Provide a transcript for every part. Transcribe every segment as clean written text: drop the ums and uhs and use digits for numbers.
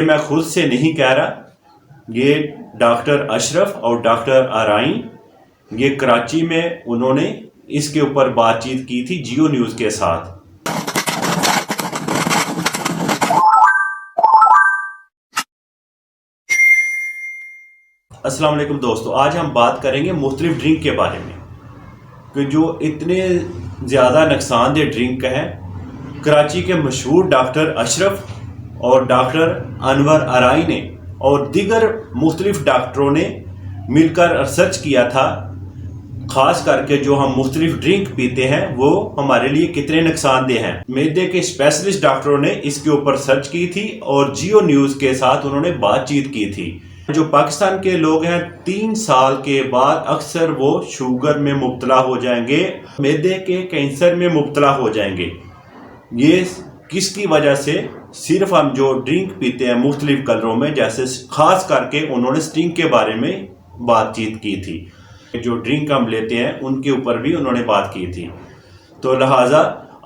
میں خود سے نہیں کہہ رہا، یہ ڈاکٹر اشرف اور ڈاکٹر آرائیں یہ کراچی میں انہوں نے اس کے اوپر بات چیت کی تھی جیو نیوز کے ساتھ۔ السلام علیکم دوستو، آج ہم بات کریں گے مختلف ڈرنک کے بارے میں کہ جو اتنے زیادہ نقصان دہ ڈرنک ہے۔ کراچی کے مشہور ڈاکٹر اشرف اور ڈاکٹر انور آرائیں نے اور دیگر مختلف ڈاکٹروں نے مل کر ریسرچ کیا تھا، خاص کر کے جو ہم مختلف ڈرنک پیتے ہیں وہ ہمارے لیے کتنے نقصان دہ ہیں۔ معدے کے اسپیشلسٹ ڈاکٹروں نے اس کے اوپر سرچ کی تھی اور جیو نیوز کے ساتھ انہوں نے بات چیت کی تھی۔ جو پاکستان کے لوگ ہیں 3 سال کے بعد اکثر وہ شوگر میں مبتلا ہو جائیں گے، معدے کے کینسر میں مبتلا ہو جائیں گے۔ یہ کس کی وجہ سے؟ صرف ہم جو ڈرنک پیتے ہیں مختلف کلروں میں، جیسے خاص کر کے انہوں نے سٹنگ کے بارے میں بات چیت کی تھی، جو ڈرنک ہم لیتے ہیں ان کے اوپر بھی انہوں نے بات کی تھی۔ تو لہٰذا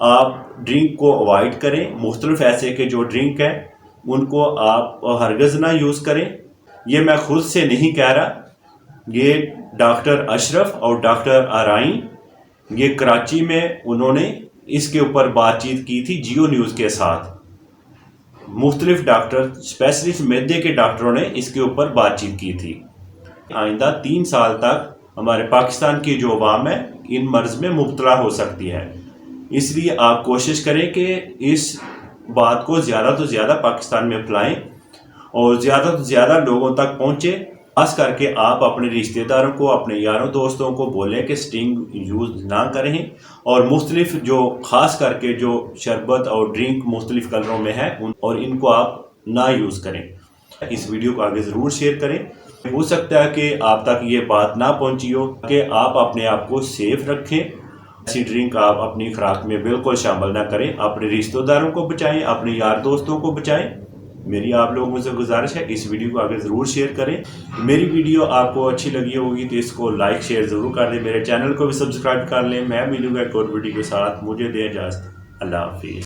آپ ڈرنک کو اوائڈ کریں، مختلف ایسے کے جو ڈرنک ہیں ان کو آپ ہرگز نہ یوز کریں۔ یہ میں خود سے نہیں کہہ رہا، یہ ڈاکٹر اشرف اور ڈاکٹر آرائیں یہ کراچی میں انہوں نے اس کے اوپر بات چیت کی تھی جیو نیوز کے ساتھ۔ مختلف ڈاکٹر اسپیشلسٹ معدے کے ڈاکٹروں نے اس کے اوپر بات چیت کی تھی۔ آئندہ 3 سال تک ہمارے پاکستان کی جو عوام ہے ان مرض میں مبتلا ہو سکتی ہے، اس لیے آپ کوشش کریں کہ اس بات کو زیادہ تو زیادہ پاکستان میں پھیلائیں اور زیادہ تو زیادہ لوگوں تک پہنچے۔ خاص کر کے آپ اپنے رشتہ داروں کو، اپنے یاروں دوستوں کو بولیں کہ سٹنگ یوز نہ کریں، اور مختلف جو خاص کر کے جو شربت اور ڈرنک مختلف کلروں میں ہے اور ان کو آپ نہ یوز کریں۔ اس ویڈیو کو آگے ضرور شیئر کریں۔ ہو سکتا ہے کہ آپ تک یہ بات نہ پہنچی ہو کہ آپ اپنے آپ کو سیف رکھیں، ایسی ڈرنک آپ اپنی خوراک میں بالکل شامل نہ کریں۔ اپنے رشتہ داروں کو بچائیں، اپنے یار دوستوں کو بچائیں۔ میری آپ لوگوں سے گزارش ہے اس ویڈیو کو آگے ضرور شیئر کریں۔ میری ویڈیو آپ کو اچھی لگی ہوگی تو اس کو لائک شیئر ضرور کر دیں، میرے چینل کو بھی سبسکرائب کر لیں۔ میں ملوں گا ایک اور ویڈیو کے ساتھ، مجھے دیں اجازت، اللہ حافظ۔